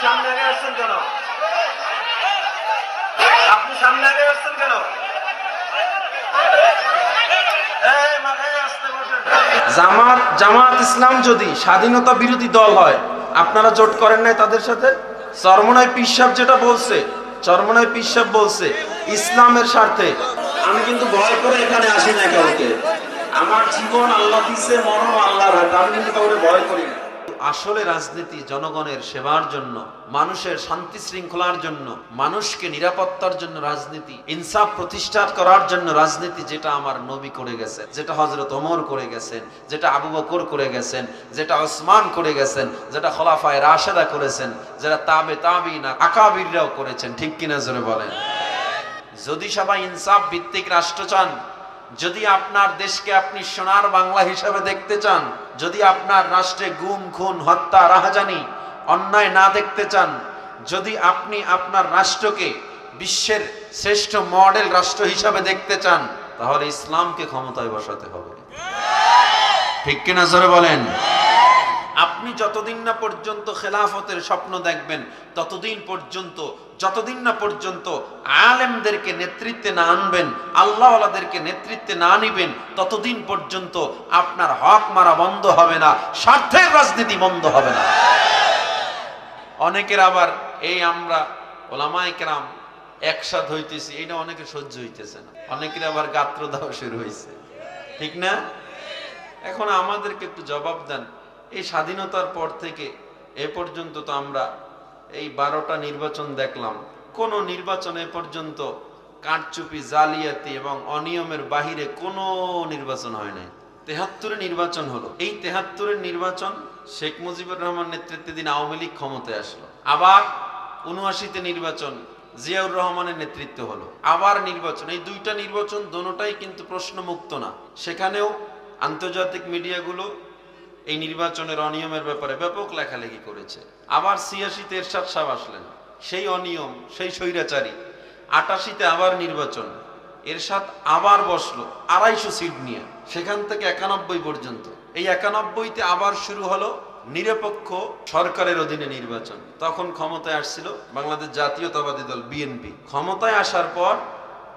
সামনে আগে আসছেন কেন? আপনি সামনে আগে আসছেন কেন? জামাত ইসলাম যদি স্বাধীনতা বিরোধী দল হয়, আপনারা জোট করেন নাই তাদের সাথে? চরমনাই পীর সাহেব যেটা বলছে, চরমনাই পীর সাহেব বলছে ইসলামের স্বার্থে। আমি কিন্তু ভয় করে এখানে আসি না কাউকে। আমার জীবন আল্লাহ দিছে, মরণ আল্লাহর হাতে, আমি কিন্তু কাউকে ভয় করি না। আসলে রাজনীতি জনগণের সেবার জন্য, মানুষের শান্তি শৃঙ্খলার জন্য, মানুষকে নিরাপত্তার জন্য রাজনীতি, ইনসাফ প্রতিষ্ঠা করার জন্য রাজনীতি, যেটা আমার নবী করে গেছেন, যেটা হযরত ওমর করে গেছেন, যেটা আবু বকর করে গেছেন, যেটা ওসমান করে গেছেন, যেটা খোলাফায়ে রাশেদা করেছেন, যেটা তাবেঈনা আকাবিররাও করেছেন। ঠিক কিনা জোরে বলেন? যদি সবাই ইনসাফ ভিত্তিক রাষ্ট্র চান, যদি আপনার দেশকে আপনি সোনার বাংলা হিসাবে দেখতে চান, যদি আপনার রাষ্ট্রে গুম খুন হত্যা রাহাজানি অন্যায় না দেখতে চান, যদি আপনি আপনার রাষ্ট্রকে বিশ্বের শ্রেষ্ঠ মডেল রাষ্ট্র হিসাবে দেখতে চান, তাহলে ইসলামকে ক্ষমতায় বসাতে হবে। ঠিক কিনা জোরে বলেন? আপনি যতদিন না পর্যন্ত খেলাফতের স্বপ্ন দেখবেন, যতদিন না পর্যন্ত আলেমদেরকে নেতৃত্বে না আনবেন, আল্লাহওয়ালাদেরকে নেতৃত্বে না নিবেন, ততদিন পর্যন্ত আপনার হক মারা বন্ধ হবে না, স্বার্থের রাজনীতি বন্ধ হবে না। অনেকের আবার এই আমরা ওলামায়ে কেরাম একসাথ হইতেছি, এটা অনেকে সহ্য হইতেছে না। অনেকের আবার গাত্র দেওয়া শুরু হয়েছে, ঠিক না? এখন আমাদেরকে একটু জবাব দেন। এই স্বাধীনতার পর থেকে এ পর্যন্ত তো আমরা এই 12টা নির্বাচন দেখলাম, কোন নির্বাচনে পর্যন্ত কারচুপি, জালিয়াতি এবং অনিয়মের বাহিরে কোনো নির্বাচন হয় নাই। 73 নির্বাচন হলো। এই 73 নির্বাচন শেখ মুজিবুর রহমান নেতৃত্বাধীন আওয়ামী লীগ ক্ষমতায় আসলো। আবার 79তে নির্বাচন জিয়াউর রহমানের নেতৃত্ব হলো। আবার নির্বাচন, এই দুইটা নির্বাচন দোনোটাই কিন্তু প্রশ্নমুক্ত না। সেখানেও আন্তর্জাতিক মিডিয়াগুলো এই নির্বাচনের অনিয়মের ব্যাপারে ব্যাপক লেখালেখি করেছে। আবার 86তে এরশাদ সাহেব আসলেন, সেই অনিয়ম, সেই স্বৈরাচারী। 88তে আবার নির্বাচন, এরশাদ আবার বসলো 250 সিট নিয়ে, সেখান থেকে 91 পর্যন্ত। এই 91তে আবার শুরু হলো নিরপেক্ষ সরকারের অধীনে নির্বাচন। তখন ক্ষমতায় আসছিল বাংলাদেশ জাতীয়তাবাদী দল বিএনপি। ক্ষমতায় আসার পর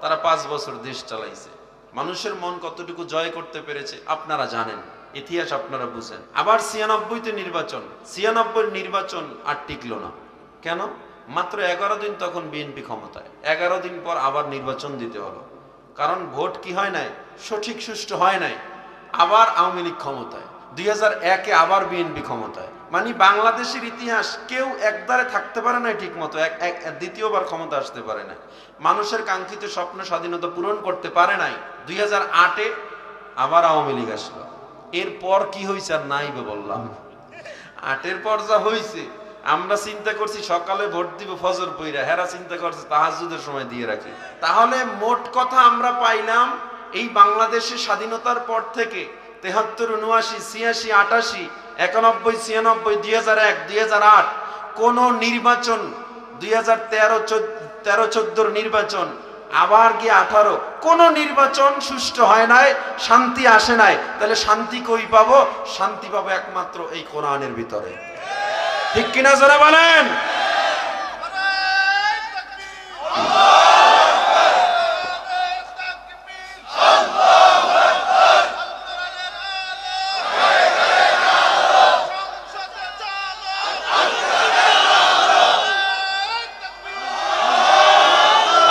তারা 5 বছর দেশ চালাইছে। মানুষের মন কতটুকু জয় করতে পেরেছে আপনারা জানেন, ইতিহাস আপনারা বুঝেন। আবার 96তে নির্বাচন, 96 নির্বাচন আর টিকলো না। কেন? মাত্র 11 দিন তখন বিএনপি ক্ষমতায়, 11 দিন পর আবার নির্বাচন দিতে হলো। কারণ ভোট কি হয় নাই, সঠিক সুষ্ঠু হয় নাই। আবার আওয়ামী লীগ ক্ষমতায়, 2001-এ আবার বিএনপি ক্ষমতায়। মানে বাংলাদেশের ইতিহাস কেউ একদারে থাকতে পারে না ঠিক মতো, দ্বিতীয়বার ক্ষমতা আসতে পারে না। মানুষের কাঙ্ক্ষিত স্বপ্ন স্বাধীনতা পূরণ করতে পারে নাই। 2008-এ আবার আওয়ামী লীগ আসলো। এরপর কি হয়েছে আর নাই বললাম। 8-এর পর যা হয়েছে, আমরা চিন্তা করছি সকালে ভোট দিব ফজর পইরা, হেরা চিন্তা করছে তাহাজ্জুদের সময় দিয়ে রাখি। তাহলে মোট কথা আমরা পাইলাম এই বাংলাদেশের স্বাধীনতার পর থেকে 73, 79, 86, 88, 91, 2001, 2008 কোন নির্বাচন, 2013-14 নির্বাচন, আবার গিয়ে 18 কোন নির্বাচন সুষ্ঠু হয় নাই, শান্তি আসে নাই। তাহলে শান্তি কই পাবো? শান্তি পাবো একমাত্র এই কোরআনের ভিতরে। ঠিক কিনা জোরে বলেন?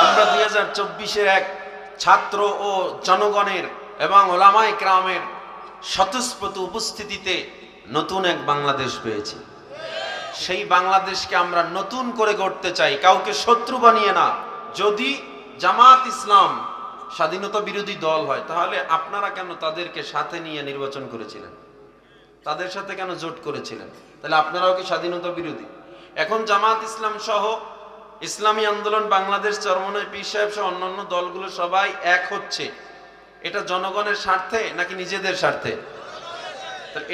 আমরা 2024-এর এক ছাত্র ও জনগণের এবং ওলামায়ে কেরামের স্বতঃস্ফূর্ত উপস্থিতিতে নতুন এক বাংলাদেশ পেয়েছি। সেই বাংলাদেশকে আমরা নতুন করে গড়তে চাই, কাউকে শত্রু বানিয়ে না। যদি জামাত ইসলাম স্বাধীনতা বিরোধী দল হয়, তাহলে আপনারা কেন তাদেরকে সাথে নিয়ে নির্বাচন করেছিলেন? তাদের সাথে কেন জোট করেছিলেন? তাহলে আপনারাও কি স্বাধীনতা বিরোধী? এখন জামাত ইসলাম সহ ইসলামী আন্দোলন বাংলাদেশ, চরমনাই পীর সাহেব সহ অন্যান্য দলগুলো সবাই এক হচ্ছে, এটা জনগণের স্বার্থে নাকি নিজেদের স্বার্থে?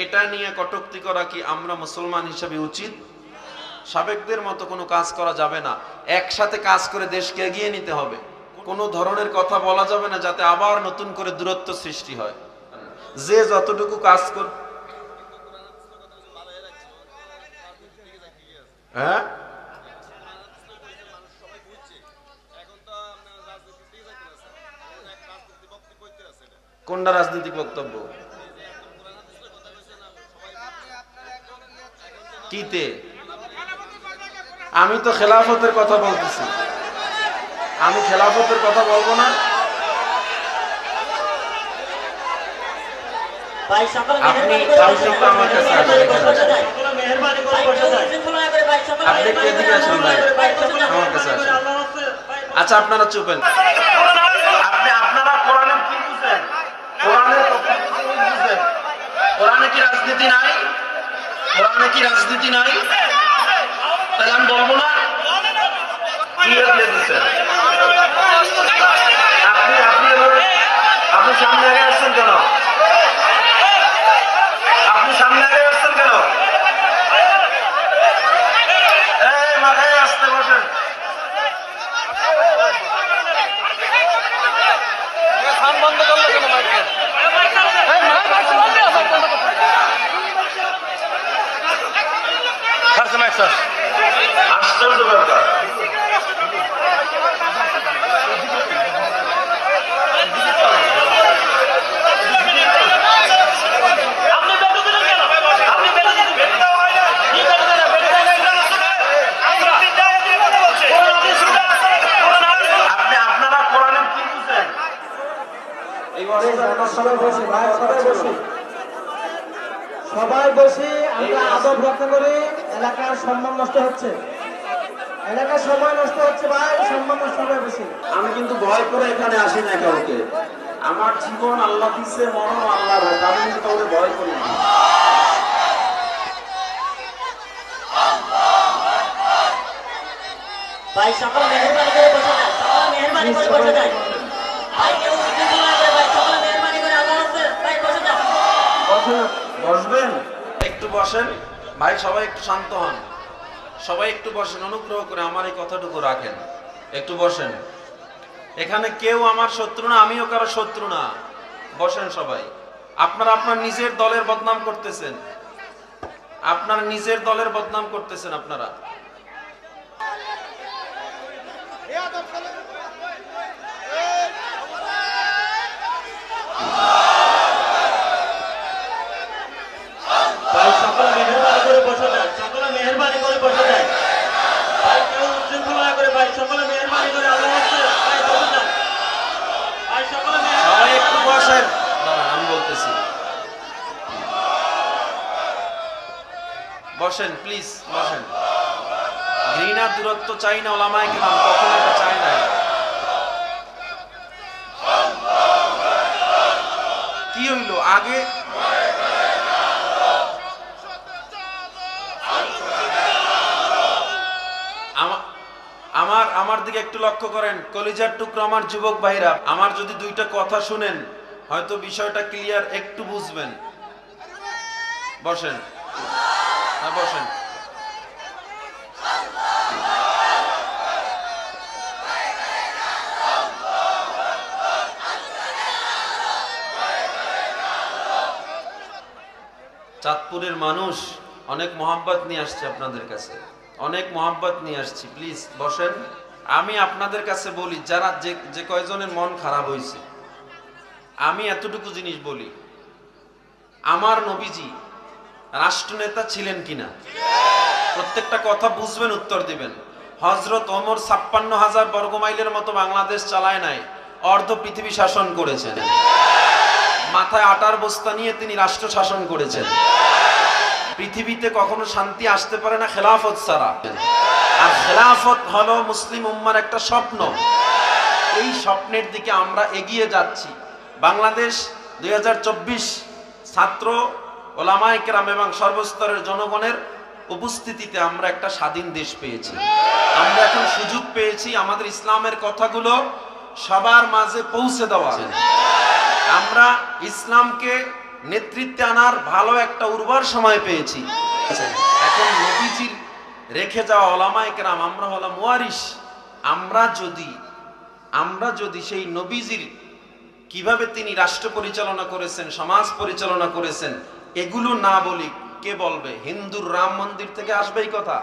এটা নিয়ে কটূক্তি করা কি আমরা মুসলমান হিসেবে উচিত? সাবেকদের মতো কোনো কাজ করা যাবে না। একসাথে কাজ করে দেশকে এগিয়ে নিতে হবে। কোনো ধরনের কথা বলা যাবে না যাতে আবার নতুন করে দূরত্ব সৃষ্টি হয়। যে যতটুকু কাজ কর, হ্যাঁ কোনটা রাজনৈতিক বক্তব্য? কিতে? আমি তো খেলাফতের কথা বলতেছি। আমি খেলাফতের কথা বলবো না? আপনি আমার কাছে আসেন, আপনি এদিকে আসেন ভাই, আমার কাছে আসেন। আচ্ছা আপনারা চুপেন। আপনারা কোরআনে কি বুঝেন? কোরআনের কথা কি বুঝেন? কোরআনে কি রাজনীতি নাই? কোরআনে কি রাজনীতি নাই? তাহলে আমি বলবো না? কি দিচ্ছেন আপনি? আপনি সামনে আগে আসছেন কেন? আপনি সামনে আগে আসছেন কেন? এই মাথায় আসতে বসেন। বন্ধ করলো কেন? আশ্চর্য ব্যাপার। আপনারা কোরআনে কি বুঝেন? সবাই বসে আমরা আদব রক্ষা করি। এলাকার সম্মান নষ্ট হচ্ছে, এলাকার সময় নষ্ট হচ্ছে ভাই, সম্মান নষ্ট হবে বেশি। আমি কিন্তু ভয় করে এখানে আসি না কাউকে। আমার জীবন আল্লাহ দিচ্ছে, মরণ আল্লাহর হাতে। আমি কিন্তু কাউকে ভয় করি না। ভাই সকল মেহরবানি করে বসে যান, সকল মেহরবানি করে বসে যান। ভাই কেউ উত্তেজনা না করে, ভাই সকল মেহরবানি করে আল্লাহর রাস্তায় ভাই বসে যান। বসবেন, একটু বসেন ভাই, সবাই একটু শান্ত হন। সবাই একটু বসেন, অনুগ্রহ করে আমার এই কথাটুকু রাখেন। একটু বসেন। এখানে কেউ আমার শত্রু না, আমিও কারো শত্রু না। বসেন সবাই। আপনারা আপনার নিজের দলের বদনাম করতেছেন, আপনার নিজের দলের বদনাম করতেছেন আপনারা। ভাই সকল মেহরবানি করে বসে যান, সকল মেহরবানি করে বসে যান। ভাই কেউ উচ্ছৃঙ্খলা না করে, ভাই সকল মেহরবানি করে আল্লাহর রাস্তায় ভাই বসে যান। ভাই সকল সবাই একটু বসেন। আমি বলতেছি বসেন, প্লিজ বসেন। ঘৃণা দূরত্ব চাই না, ওলামায়ে কেরাম কখনো এটা চায় না। কি হইল আগে? আমার দিকে একটু লক্ষ্য করেন, কলিজার টুকরো আমার যুবক ভাইরা। আমার যদি দুইটা কথা শুনেন হয়তো বিষয়টা ক্লিয়ার একটু বুঝবেন। বসেন, হ্যাঁ বসেন। চাঁদপুরের মানুষ অনেক মোহাব্বত নিয়ে আসছে আপনাদের কাছে, অনেক মোহাব্বত নিয়ে আসছি। প্লিজ বসেন। আমি আপনাদের কাছে বলি, যারা যে কয়জনের মন খারাপ হয়েছে, আমি এতটুকু জিনিস বলি, আমার নবীজি রাষ্ট্রনেতা ছিলেন কিনা প্রত্যেকটা কথা বুঝবেন, উত্তর দিবেন। হযরত ওমর ৫৬,০০০ বর্গমাইলের মতো বাংলাদেশ চালায় নাই, অর্ধ পৃথিবী শাসন করেছেন। মাথায় আটার বস্তা নিয়ে তিনি রাষ্ট্র শাসন করেছেন। পৃথিবীতে কখনো শান্তি আসতে পারে না খেলাফত ছাড়া। আর খেলাফত হলো মুসলিম উম্মার একটা স্বপ্ন। এই স্বপ্নের দিকে আমরা এগিয়ে যাচ্ছি। বাংলাদেশ ২০২৪ ছাত্র, ওলামায়ে কেরাম এবং সর্বস্তরের জনগণের উপস্থিতিতে আমরা একটা স্বাধীন দেশ পেয়েছি। আমরা এখন সুযোগ পেয়েছি আমাদের ইসলামের কথাগুলো সবার মাঝে পৌঁছে দেওয়া। আমরা ইসলামকে নেতৃত্বে আনার ভালো একটা উর্বর সময় পেয়েছি। এখন নবীজির রেখে যাওয়া ওলামায়ে কেরাম আমরা হলাম ওয়ারিস। আমরা যদি সেই নবীজির কিভাবে তিনি রাষ্ট্র পরিচালনা করেছেন, সমাজ পরিচালনা করেছেন, এগুলো না বলি কে বলবে? হিন্দুর রাম মন্দির থেকে আসবে এই কথা?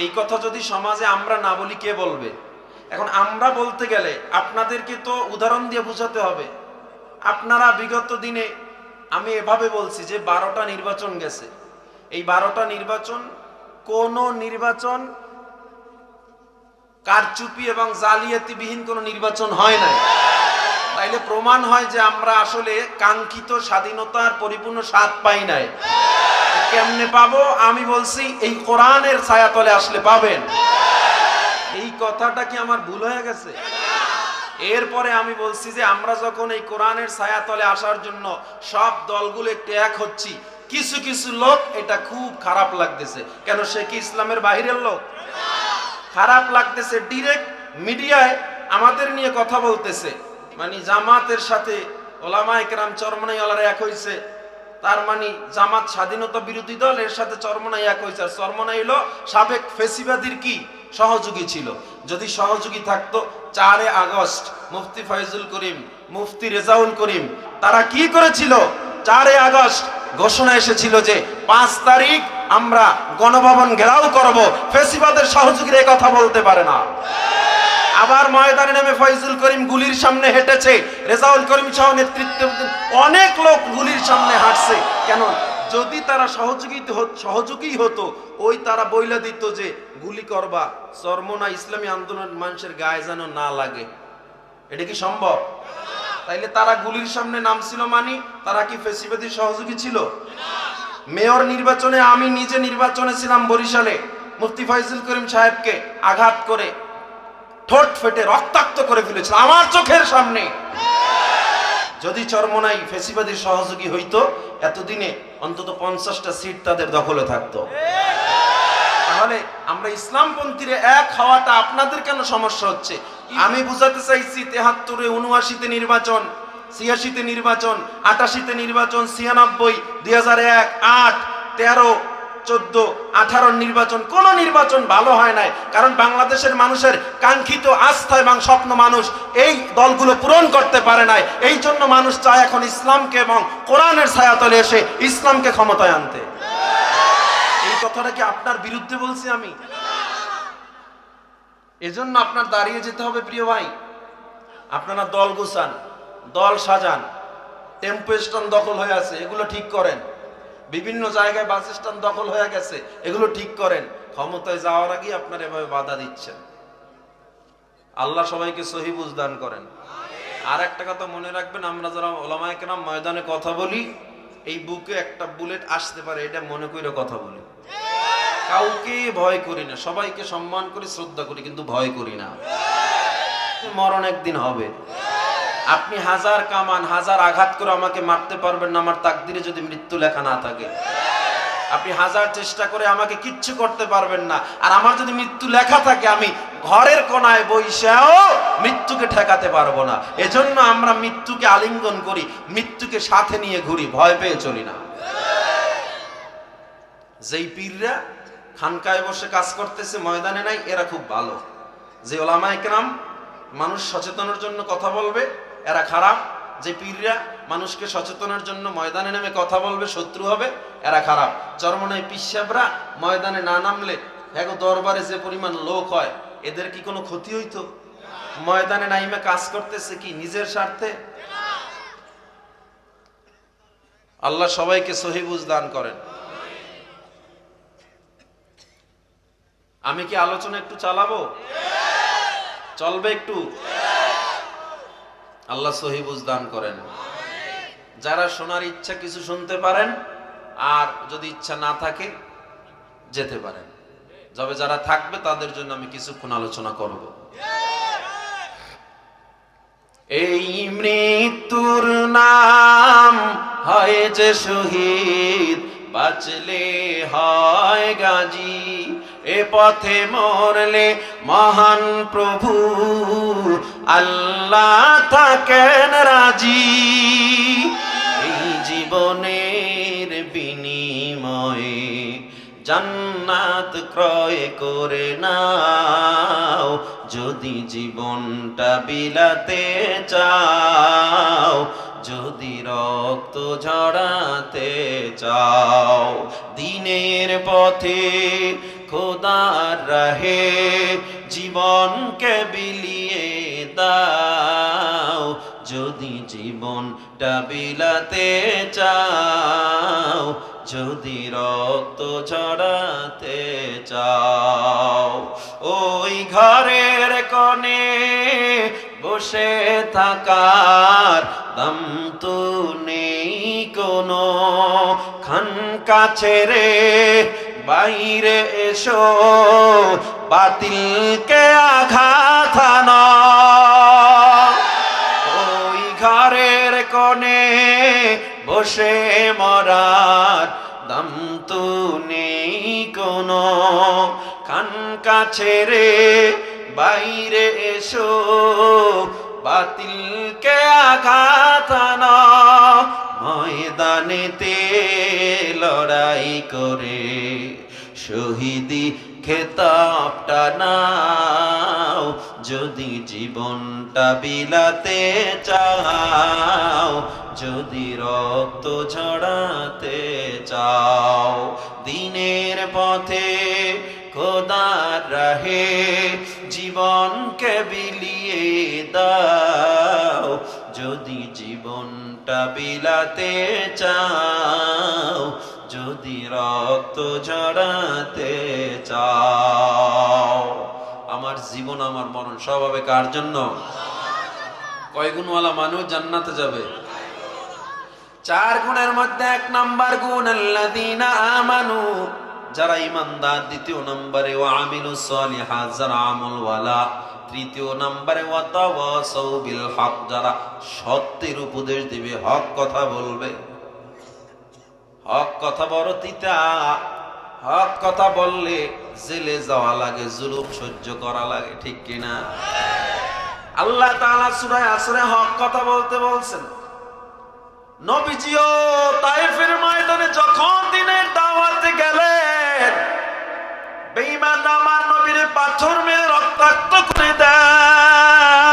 এই কথা যদি সমাজে আমরা না বলি কে বলবে? এখন আমরা বলতে গেলে আপনাদেরকে তো উদাহরণ দিয়ে বোঝাতে হবে। আপনারা বিগত দিনে আমি এভাবে বলছি যে 12টা নির্বাচন গেছে, এই 12টা নির্বাচন কোন নির্বাচন কারচুপি এবং জালিয়াতিবিহীন কোন নির্বাচন হয় নাই। তাইলে প্রমাণ হয় যে আমরা আসলে কাঙ্ক্ষিত স্বাধীনতার পরিপূর্ণ স্বাদ পাই নাই। কেমনে পাবো? আমি বলছি এই কোরআনের ছায়াতলে আসলে পাবেন। এই কথাটা কি আমার ভুল হয়ে গেছে? এরপরে আমি বলছি যে আমরা যখন এই কোরআনের ছায়াতলে আসার জন্য সব দলগুলো একটু এক হচ্ছি, কিছু কিছু লোক এটা খুব খারাপ লাগতেছে। কেন? সে কি ইসলামের বাহিরের লোক? খারাপ লাগতেছে। ডিরেক্ট মিডিয়ায় আমাদের নিয়ে কথা বলতেছে, মানে জামাতের সাথে ওলামায়ে কেরাম চরমনাইওয়ালারা এক হইছে, তার মানে জামাত স্বাধীনতা বিরোধী দল, এর সাথে চরমনাই এক হইছে। আর চরমনাই হলো সাবেক ফেসিবাদীর কি সহযোগী ছিল। যদি সহযোগী থাকতো 4 আগস্ট মুফতি ফয়জুল করিম, মুফতি রেজাউল করিম তারা কি করেছিল? 4 আগস্ট ঘোষণা এসেছিল যে 5 তারিখ আমরা গণভবন ঘেরাও করব। ফেসিবাদের সহযোগীরা এই কথা বলতে পারে না। আবার ময়দানে নেমে ফয়জুল করিম গুলির সামনে হেঁটেছে, রেজাউল করিম সহ নেতৃত্বে অনেক লোক গুলির সামনে হাঁটছে। কেন? যদি তারা সহযোগী হতো, ওই তারা বইলা দিত যে গুলি করবা, চরমনা ইসলামী আন্দোলন মানুষের গায়ে যেন না লাগে। এটা কি সম্ভব? তাইলে তারা গুলির সামনে নামছিল, মানে তারা কি ফেসিবাদী সহযোগী ছিল? মেয়র নির্বাচনে আমি নিজে নির্বাচনে ছিলাম বরিশালে, মুফতি ফয়জুল করিম সাহেবকে আঘাত করে ঠোঁট ফেটে রক্তাক্ত করে ফেলেছিল আমার চোখের সামনে। যদি চরমনাই ফেসিবাদীর সহযোগী হইতো, এতদিনে অন্তত 50টা সিট তাদের দখলে থাকতো। তাহলে আমরা ইসলামপন্থীরা এক হওয়াটা আপনাদের কেন সমস্যা হচ্ছে? আমি বুঝাতে চাইছি 73-এ 79-তে নির্বাচন, 86-তে নির্বাচন, 88-তে নির্বাচন, 96, 2001, 8, 13, 14, 18 নির্বাচন, কোন নির্বাচন ভালো হয় নাই। কারণ বাংলাদেশের মানুষের কাঙ্ক্ষিত আস্থা এবং স্বপ্ন মানুষ এই দলগুলো পূরণ করতে পারে নাই। এই জন্য মানুষ চায় এখন ইসলামকে এবং কোরআনের ছায়াতলে এসে ইসলামকে ক্ষমতায় আনতে। এই কথাটা কি আপনার বিরুদ্ধে বলছি আমি? এজন্য আপনার দাঁড়িয়ে যেতে হবে প্রিয় ভাই। আপনারা দল গোছান, দল সাজান, টেম্পো স্ট্যান্ড দখল হয়ে আছে, এগুলো ঠিক করেন। বিভিন্ন জায়গায় বাস স্ট্যান্ড দখল হয়ে গেছে, এগুলো ঠিক করেন। ক্ষমতায় যাওয়ার আগে আপনারা এভাবে বাধা দিচ্ছেন। আল্লাহ সবাইকে সহি বুঝ দান করেন। আর একটা কথা মনে রাখবেন, আমরা যারা ওলামায়ে কেরাম ময়দানে কথা বলি, এই বুকে একটা বুলেট আসতে পারে এটা মনে করে কথা বলি। কাউকে ভয় করি না, সবাইকে সম্মান করি, শ্রদ্ধা করি, কিন্তু ভয় করি না। মরণ একদিন হবে। আপনি হাজার কামান, হাজার আঘাত করে আমাকে মারতে পারবেন না আমার তাকদিরে যদি মৃত্যু লেখা না থাকে। আপনি হাজার চেষ্টা করে আমাকে কিচ্ছু করতে পারবেন না। আর আমার যদি মৃত্যু লেখা থাকে, আমি ঘরের কোনায় বইসাও মৃত্যুকে ঠেকাতে পারবো না। এজন্য আমরা মৃত্যুকে আলিঙ্গন করি, মৃত্যুকে সাথে নিয়ে ঘুরি, ভয় পেয়ে চলি না। যেই পীররা খানকায় বসে কাজ করতেছে, ময়দানে নাই, এরা খুব ভালো। যে ওলামায়ে কেরাম মানুষ সচেতনের জন্য কথা বলবে, এরা খারাপ। যে পীররা মানুষকে সচেতনের জন্য ময়দানে নেমে কথা বলবে, শত্রু হবে, এরা খারাপ। চরমনাই পীর সাহেবরা ময়দানে না নামলে এখন দরবারে যে পরিমাণ লোক হয়, এদের কি কোনো ক্ষতি হইতো? ময়দানে নাইমে কাজ করতেছে কি নিজের স্বার্থে? আল্লাহ সবাইকে সহি বুঝ দান করেন। আমি কি আলোচনা একটু চালাবো? চলবে একটু? আল্লাহ সহি বুঝ দান করেন। যারা শোনার ইচ্ছা কিছু শুনতে পারেন, আর যদি ইচ্ছা না থাকে যেতে পারেন। তবে যারা থাকবে তাদের জন্য আমি কিছুক্ষণ আলোচনা করব। এই মৃত্যুর নাম হয় যে শহীদ, বাঁচলে হয় গাজী। এ পথে মরলে মহান প্রভু আল্লাহ থাকেন রাজি। এই জীবনের বিনিময়ে জান্নাত ক্রয় করে নাও, যদি জীবনটা বিলাতে চাও, যদি রক্ত ঝরাতে চাও। দিনের পথে খোদার রাহে জীবনকে বিলিয়ে দাও, যদি জীবনটা বিলাতে চাও, যদি রক্ত ঝরাতে চাও, ওই ঘরের কোণে বসে থাকার দাম তো নেই কোনো, খানকা ছেড়ে বাইরে এসো, বাতিলকে আঘাত আনো। ওই ঘরের কোণে বসে মরার দাম তো নেই কোনো, খানকা ছেড়ে বাইরে এসো, বাতিলকে আঘাত আনো। ময়দানেতে লড়াই করে শহীদি খেতাবটা নাও, যদি জীবনটা বিলাতে চাও, যদি রক্ত ঝরাতে চাও। দিনের পথে খোদার রাহে জীবনকে বিলিয়ে দাও, যদি জীবনটা বিলাতে চাও, যদি রক্ত ঝরাতে চাও। আমার জীবন আমার মরণ সব হবে কার জন্য? কয় গুণওয়ালা মানুষ জান্নাতে যাবে? 4 গুণের মধ্যে 1 নাম্বার গুণ আল্লাযীনা আমানু, যারা ঈমানদার। 2য় নম্বরে ওয়া আমিলুস সলিহাত, যারা আমলওয়ালা। 3য় নম্বরে ওয়া তাওয়াসাউ বিল হক, যারা সত্যের উপদেশ দিবে, হক কথা বলবে। হক কথা বড় তিতা, হক কথা বললে জেলে যাওয়া লাগে, জুলুম সহ্য করা লাগে, ঠিক কিনা? আল্লাহ তাআলা সূরা আসরে হক কথা বলতে বলছেন। নবীজিও তায়েফের ময়দানে যখন দিনের দাওয়াতে গেলেন, বেঈমান আমার নবীর পাথর মেরে রক্তাক্ত করে দেয়,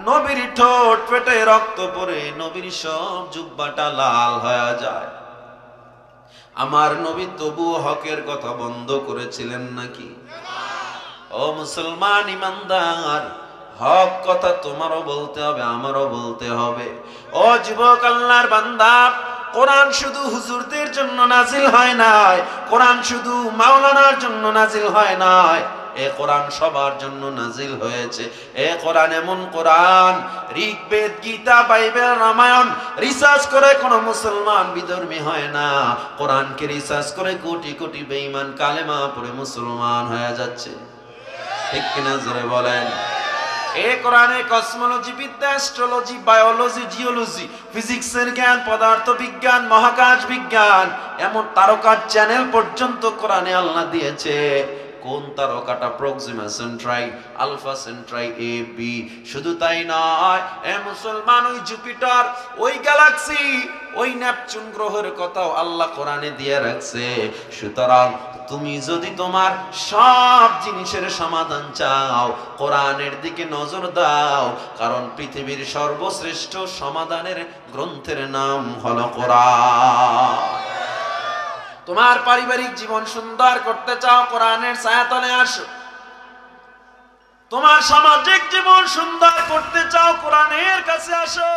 নবীর ঠোঁট ফেটে রক্ত পড়ে নবীর সব জুব্বাটা লাল হয়ে যায়। আমার নবী তবু হকের কথা বন্ধ করেছিলেন নাকি? ও মুসলমান ইমানদার, হক কথা তোমারও বলতে হবে, আমারও বলতে হবে। ও যুবক আল্লাহর বান্দা, কোরআন শুধু হুজুরদের জন্য নাজিল হয় নাই, কোরআন শুধু মাওলানার জন্য নাজিল হয় নাই, এ কোরআন সবার জন্য নাজিল হয়েছে। এ কোরআন এমন কোরআন, ঋগ্বেদ, গীতা, বাইবেল, রামায়ণ রিসার্চ করে কোন মুসলমান বিধর্মী হয় না। কোরআনকে রিসার্চ করে কোটি কোটি বেঈমান কালেমা পড়ে মুসলমান হয়ে যাচ্ছে, ঠিক কিনা জোরে বলেন? এই কোরআনে কসমোলজি বিদ্যা, অ্যাস্ট্রোলজি, বায়োলজি, জিওলজি, ফিজিক্সের জ্ঞান, পদার্থ বিজ্ঞান, মহাকাশ বিজ্ঞান, এমন তারকার চ্যানেল পর্যন্ত কোরআনে আল্লাহ দিয়েছে। কোন তারকাটা? Proxima সেন্ট্রাই, alpha সেন্ট্রাই, A B. শুধু তাই নয়, এ মুসলমান, ওই জুপিটার, ওই গ্যালাক্সি, ওই নেপচুন গ্রহের কথাও আল্লাহ কোরআনে দিয়ে রাখছে। সুতরাং তুমি যদি তোমার সব জিনিসের সমাধান চাও, কোরআনের দিকে নজর দাও, কারণ পৃথিবীর সর্বশ্রেষ্ঠ সমাধানের গ্রন্থের নাম হলো কোরআন। তোমার পারিবারিক জীবন সুন্দর করতে চাও, কোরআনের ছায়াতলে আসো। তোমার সামাজিক জীবন সুন্দর করতে চাও, কোরআনের কাছে আসো।